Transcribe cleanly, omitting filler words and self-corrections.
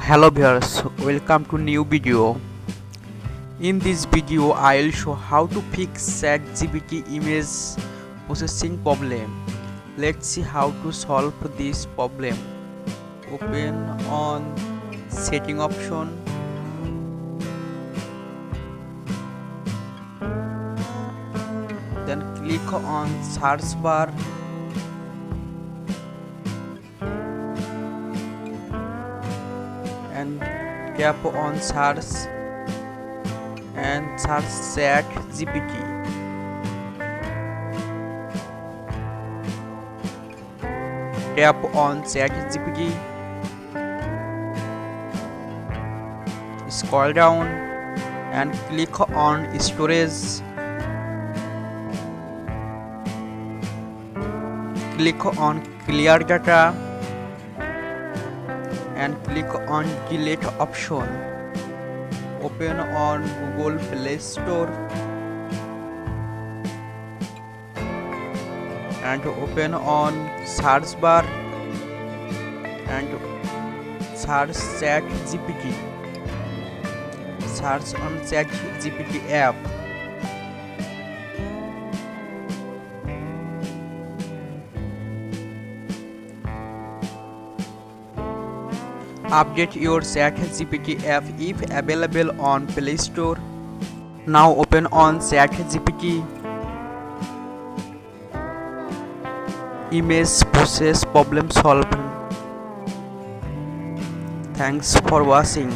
Hello viewers, welcome to new video. In this video I will show how to fix ChatGPT image processing problem. Let's see how to solve this problem. Open on setting option, then click on search bar, and tap on search and search ChatGPT. Tap on ChatGPT. Scroll down and click on storage. Click on clear data and click on delete option. Open on Google Play Store and open on search bar and search ChatGPT. Search on ChatGPT app. Update your ChatGPT app if available on Play Store. Now open on ChatGPT. Image process problem solved. Thanks for watching.